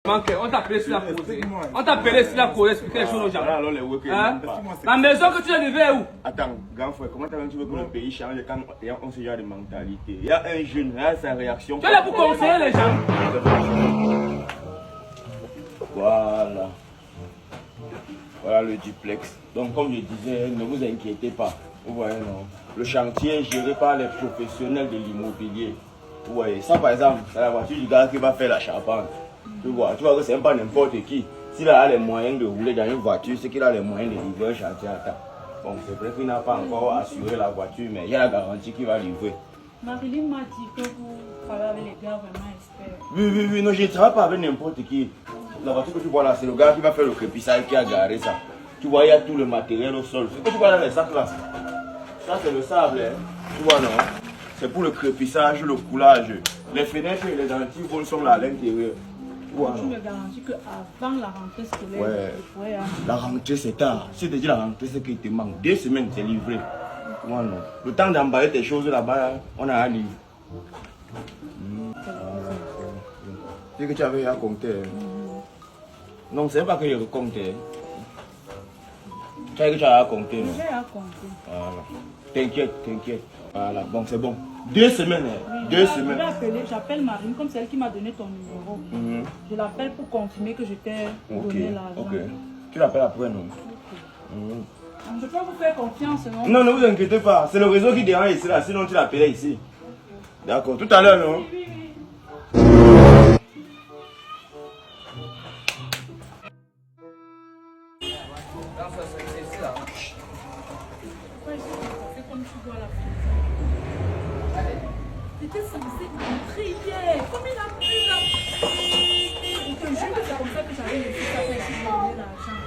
On t'a appelé sur la cause. On t'a appelé sur la cause, expliquer les choses aux gens. Hein? La maison que tu as levée où? Attends, grand frère, comment tu veux que le pays change quand il y a ce genre de mentalité? Il y a un jeune, là, sa réaction. Tu es là pour conseiller les gens. Voilà. Voilà le duplex. Donc, comme je disais, ne vous inquiétez pas. Vous voyez, non? Le chantier est géré par les professionnels de l'immobilier. Vous voyez, ça par exemple, c'est la voiture du gars qui va faire la charpente. Tu vois que c'est pas n'importe qui. S'il a les moyens de rouler dans une voiture, c'est qu'il a les moyens de livrer un chantier à temps. Bon, c'est vrai qu'il n'a pas encore assuré la voiture, mais il y a la garantie qu'il va livrer. Marilyn m'a dit que vous travaillez avec les gars vraiment experts. Oui, non, je ne travaille pas avec n'importe qui. La voiture que tu vois là, c'est le gars qui va faire le crépissage qui a garé ça. Tu vois, il y a tout le matériel au sol. Ce que tu vois dans les sacs là, ça c'est le sable. Hein. Tu vois, non? C'est pour le crépissage, le coulage. Les fenêtres et les antivôles sont là à l'intérieur. Wow. Tu me garantis qu'avant la rentrée scolaire, ouais. pourrais, hein. La rentrée c'est tard. Si tu dis la rentrée, c'est qu'il te manque 2 semaines, c'est livré. Voilà. Le temps d'emballer tes choses là-bas, on a un livre. C'est que tu avais à compter. Non, c'est pas que je comptais. Tu as que tu as à compter. J'ai à compter. Voilà. T'inquiète. Voilà, bon, c'est bon. 2 semaines. Oui, 2 semaines. J'appelle Marine, comme c'est elle qui m'a donné ton numéro. Je l'appelle pour confirmer que je t'ai donné l'argent. Ok. Tu l'appelles après, non? Je peux vous faire confiance, non? Non, ne vous inquiétez pas. C'est le réseau qui dérange ici, là. Sinon, tu l'appelais ici. D'accord. Tout à l'heure, non? Oui. Comme tu vois la prison. J'étais censée entrer hier. Comme il a pris la... Je te jure que c'est comme ça que j'avais laissé ça pour essayer de donner l'argent.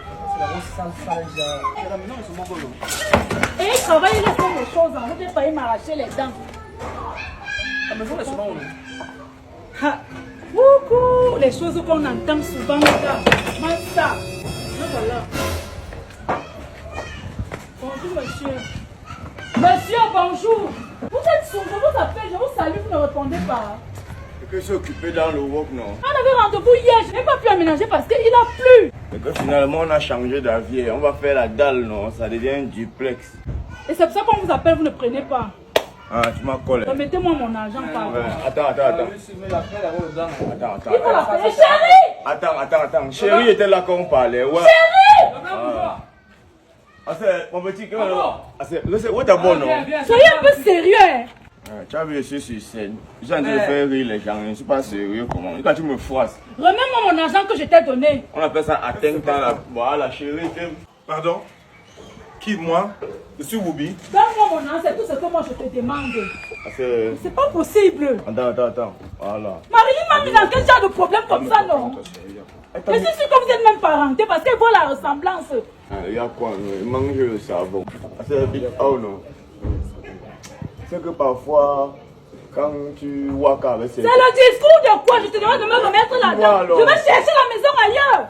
Et il travaille, il a fait les choses. En fait, il a failli m'arracher les dents. La maison est souvent où? Beaucoup. Les choses qu'on entend souvent, là. Massa. Voilà. Bonjour, monsieur. Monsieur, bonjour. Vous êtes sourd, je vous appelle, je vous salue, vous ne répondez pas. C'est que je suis occupé dans le work, non? On avait rendez-vous hier, je n'ai pas pu aménager parce qu'il a plu. C'est que finalement, on a changé d'avis. On va faire la dalle, non? Ça devient un duplex. Et c'est pour ça qu'on vous appelle, vous ne prenez pas. Ah, tu m'as collé. Remettez-moi mon argent, pardon. Ouais. Attends. Il faut l'appeler. Chérie! Attends. Chérie était là quand on parlait. Ouais. Chérie! C'est mon petit cœur. C'est où d'abord, non? Soyez un peu sérieux. Tu as vu, je suis sur scène. Je suis en train de faire rire les gens. Je ne suis pas sérieux. Comment? Quand tu me froisses. Remets-moi mon argent que je t'ai donné. On appelle ça atteinte à la. Voilà, chérie. Pardon? Qui, moi? Je suis Woubi. Donne-moi mon argent, c'est tout ce que moi je te demande. C'est pas possible. Attends. Voilà. Marilyn m'a mis dans quel genre de problème comme ça, non? Je suis sûre que vous êtes même parenté parce qu'elle voit la ressemblance. Il y a quoi? Il mange le savon. Oh non. C'est que parfois, quand tu vois qu'avec c'est le discours de quoi? Je te demande de me remettre l'argent. Je vais chercher la maison ailleurs.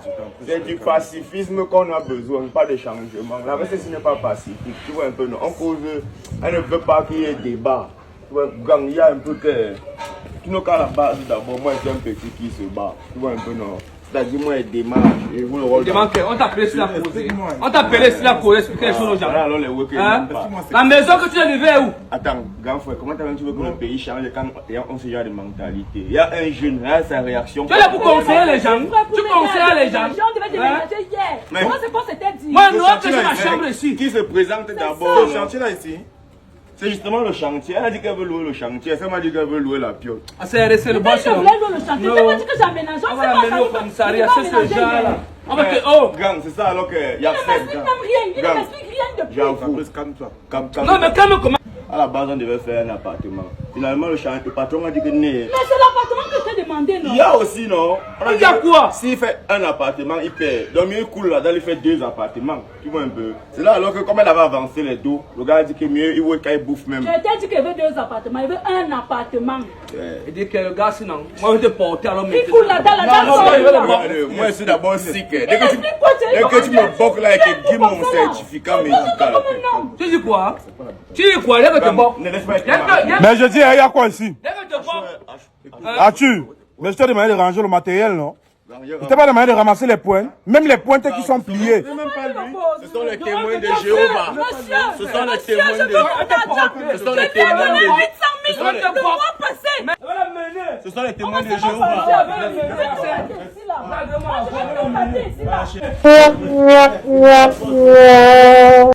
C'est du pacifisme qu'on a besoin, pas de changement. La vérité, ce n'est pas pacifique. Tu vois un peu, non? On cause, elle ne veut pas qu'il y ait débat. Tu vois, gang, il y a un peu que. Tu n'as qu'à la base d'abord, moi c'est un petit qui se bat. Tu vois un peu, non? C'est-à-dire, moi, elle démarche. Et vous le rôle. On t'a appelé sur la cause. On t'a appelé sur la cause, expliquer les choses aux gens. Hein? La maison que tu as levée où? Attends, grand frère, comment tu veux que le pays change quand il y a ce genre de mentalité? Il y a un jeune, là, sa réaction. Tu es là pour conseiller les gens. Tu conseilles les gens. On devait déménager hier. Comment c'est qu'on s'était dit? Moi, non, que j'ai ma chambre ici. Qui se présente d'abord? Le chantier là ici? C'est justement le chantier. Elle a dit qu'elle veut louer le chantier. Elle m'a dit qu'elle veut louer la piote. Ah, c'est le bon Je voulais louer le chantier. C'est pas dit que j'ai aménagé. On va l'amener au commissariat, c'est ce genre-là. On va te. Oh! Gang, c'est ça alors qu'il y a Il ne m'explique même rien. Il ne m'explique rien depuis. J'avoue. Calme-toi. Non, mais calme comment? À la base, on devait faire un appartement. Finalement, le patron a dit que non. Mais c'est l'appartement que je t'ai demandé, non? Il y a aussi, non? Il y a quoi? S'il fait un appartement, il perd. Donc, mieux cool là-dedans, il fait 2 appartements. Tu vois un peu. C'est là alors que, comme elle avait avancé les dos, le gars a dit que mieux, il veut qu'il bouffe même. Je t'ai dit qu'il veut 2 appartements. Il veut un appartement. Il dit que le gars, sinon, moi, je vais te porter alors. Il fout là-dedans, Moi, je suis d'abord sick. Dès que que tu me boques là et que tu mon certificat médical. Tu dis quoi? Tu dis quoi? Dès que tu boques. Mais je dis, il y a quoi ici? Dès que tu boques. As-tu? Mais je t'ai demandé de ranger le matériel, non? C'était pas la manière de ramasser les points. Même les pointes qui sont pliées. Même pas lui. Ce sont les témoins de Jéhovah. Ce sont les témoins de Jéhovah. Ce sont les témoins de Jéhovah. Ce sont les témoins de Jéhovah.